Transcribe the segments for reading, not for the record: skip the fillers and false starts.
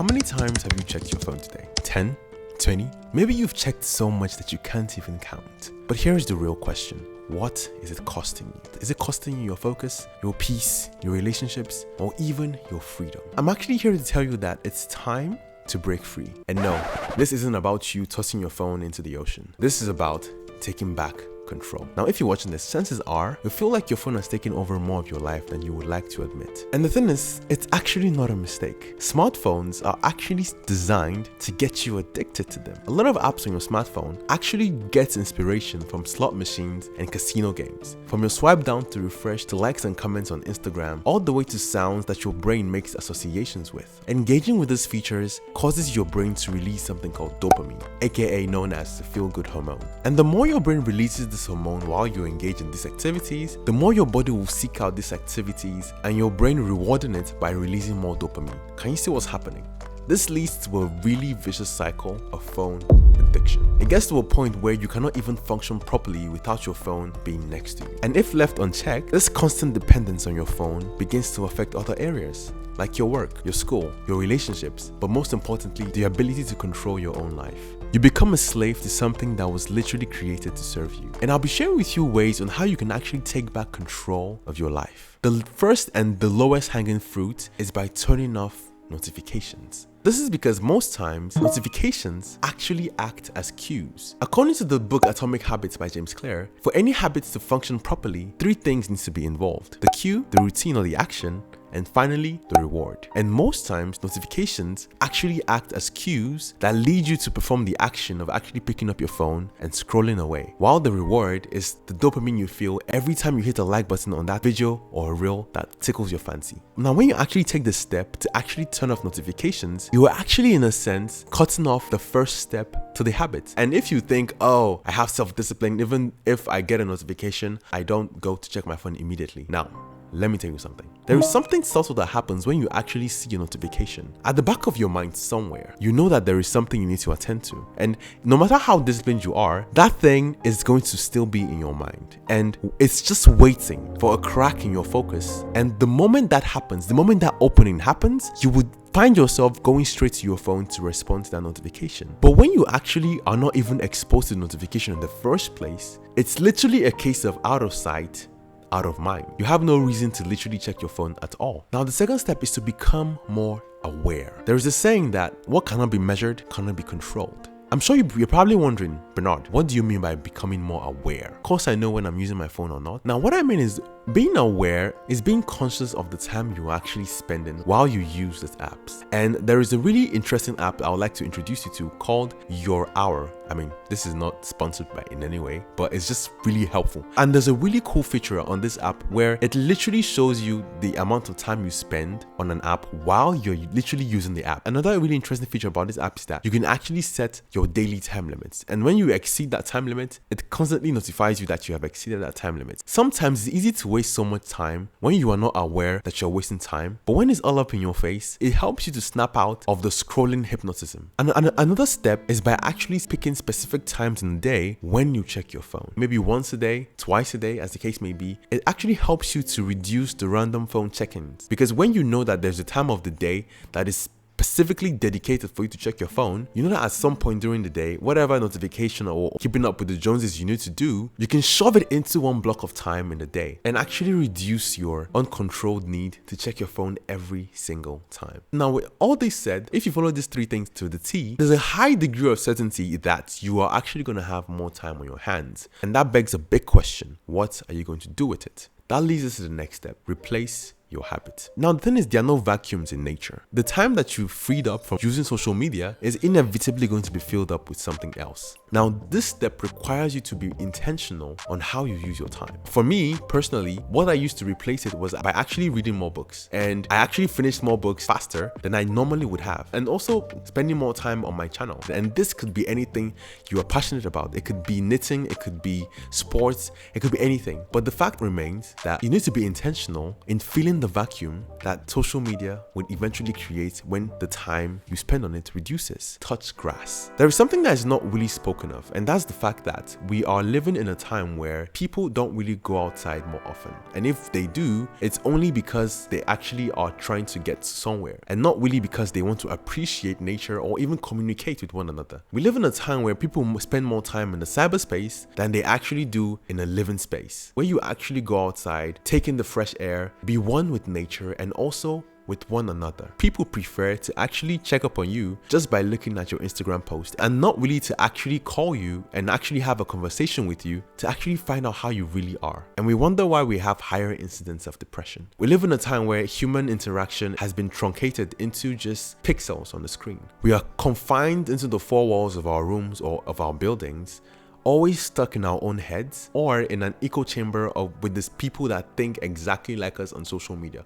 How many times have you checked your phone today? 10? 20? Maybe you've checked so much that you can't even count. But here's the real question. What is it costing you? Is it costing you your focus, your peace, your relationships, or even your freedom? I'm actually here to tell you that it's time to break free. And no, this isn't about you tossing your phone into the ocean. This is about taking back control. Now, if you're watching this, chances are you feel like your phone has taken over more of your life than you would like to admit. And the thing is, it's actually not a mistake. Smartphones are actually designed to get you addicted to them. A lot of apps on your smartphone actually gets inspiration from slot machines and casino games. From your swipe down to refresh to likes and comments on Instagram, all the way to sounds that your brain makes associations with. Engaging with these features causes your brain to release something called dopamine, aka known as the feel-good hormone. And the more your brain releases this hormone while you engage in these activities, the more your body will seek out these activities and your brain rewarding it by releasing more dopamine. Can you see what's happening? This leads to a really vicious cycle of phone addiction. It gets to a point where you cannot even function properly without your phone being next to you. And if left unchecked, this constant dependence on your phone begins to affect other areas, like your work, your school, your relationships, but most importantly, the ability to control your own life. You become a slave to something that was literally created to serve you. And I'll be sharing with you ways on how you can actually take back control of your life. The first and the lowest hanging fruit is by turning off notifications. This is because most times, notifications actually act as cues. According to the book Atomic Habits by James Clear, for any habits to function properly, 3 things need to be involved: the cue, the routine or the action, and finally, the reward. And most times, notifications actually act as cues that lead you to perform the action of actually picking up your phone and scrolling away, while the reward is the dopamine you feel every time you hit the like button on that video or a reel that tickles your fancy. Now, when you actually take the step to actually turn off notifications, you are actually, in a sense, cutting off the first step to the habit. And if you think, oh, I have self-discipline, even if I get a notification, I don't go to check my phone immediately. Now, let me tell you something. There is something subtle that happens when you actually see a notification. At the back of your mind somewhere, you know that there is something you need to attend to. And no matter how disciplined you are, that thing is going to still be in your mind. And it's just waiting for a crack in your focus. And the moment that happens, the moment that opening happens, you would find yourself going straight to your phone to respond to that notification. But when you actually are not even exposed to the notification in the first place, it's literally a case of out of sight, out of mind. You have no reason to literally check your phone at all. Now, the second step is to become more aware. There is a saying that what cannot be measured cannot be controlled. I'm sure you're probably wondering, Bernard, what do you mean by becoming more aware? Of course, I know when I'm using my phone or not. Now, what I mean is being aware is being conscious of the time you're actually spending while you use these apps. And there is a really interesting app I would like to introduce you to called Your Hour. I mean, this is not sponsored by in any way, but it's just really helpful. And there's a really cool feature on this app where it literally shows you the amount of time you spend on an app while you're literally using the app. Another really interesting feature about this app is that you can actually set your daily time limits. And when you exceed that time limit, it constantly notifies you that you have exceeded that time limit. Sometimes it's easy to waste so much time when you are not aware that you're wasting time. But when it's all up in your face, it helps you to snap out of the scrolling hypnotism. And another step is by actually picking specific times in the day when you check your phone. Maybe once a day, twice a day, as the case may be. It actually helps you to reduce the random phone check-ins. Because when you know that there's a time of the day that is specifically dedicated for you to check your phone, you know that at some point during the day, whatever notification or keeping up with the Joneses you need to do, you can shove it into one block of time in the day and actually reduce your uncontrolled need to check your phone every single time. Now, with all this said, if you follow these 3 things to the T, there's a high degree of certainty that you are actually going to have more time on your hands. And that begs a big question. What are you going to do with it? That leads us to the next step. Replace your habit. Now, the thing is, there are no vacuums in nature. The time that you freed up from using social media is inevitably going to be filled up with something else. Now, this step requires you to be intentional on how you use your time. For me, personally, what I used to replace it was by actually reading more books. And I actually finished more books faster than I normally would have. And also spending more time on my channel. And this could be anything you are passionate about. It could be knitting, it could be sports, it could be anything. But the fact remains that you need to be intentional in filling the vacuum that social media would eventually create when the time you spend on it reduces. Touch grass. There is something that is not really spoken of, and that's the fact that we are living in a time where people don't really go outside more often. And if they do, it's only because they actually are trying to get somewhere, and not really because they want to appreciate nature or even communicate with one another. We live in a time where people spend more time in the cyberspace than they actually do in a living space, where you actually go outside, take in the fresh air, be one with nature, and also with one another. People prefer to actually check up on you just by looking at your Instagram post, and not really to actually call you and actually have a conversation with you to actually find out how you really are. And we wonder why we have higher incidence of depression. We live in a time where human interaction has been truncated into just pixels on the screen. We are confined into the four walls of our rooms or of our buildings, always stuck in our own heads or in an echo chamber with these people that think exactly like us on social media.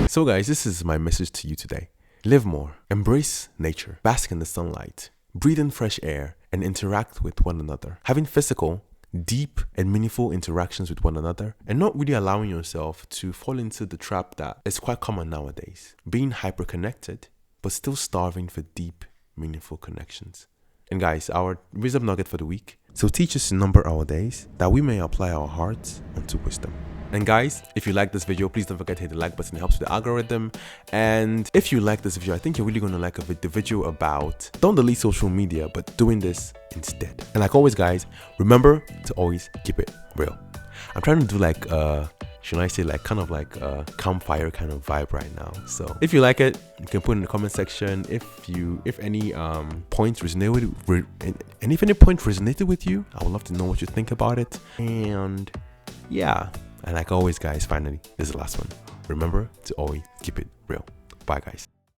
So guys, this is my message to you today. Live more, embrace nature, bask in the sunlight, breathe in fresh air, and interact with one another. Having physical, deep, and meaningful interactions with one another, and not really allowing yourself to fall into the trap that is quite common nowadays. Being hyper-connected, but still starving for deep, meaningful connections. And guys, our wisdom nugget for the week. So teach us to number our days, that we may apply our hearts unto wisdom. And guys, if you like this video, please don't forget to hit the like button. It helps with the algorithm. And if you like this video, I think you're really going to like the video about don't delete social media, but doing this instead. And like always, guys, remember to always keep it real. I'm trying to do like should I say like kind of like a campfire kind of vibe right now. So if you like it, you can put in the comment section if any points resonated and if any point resonated with you. I would love to know what you think about it. And yeah, and like always, guys, finally, this is the last one. Remember to always keep it real. Bye, guys.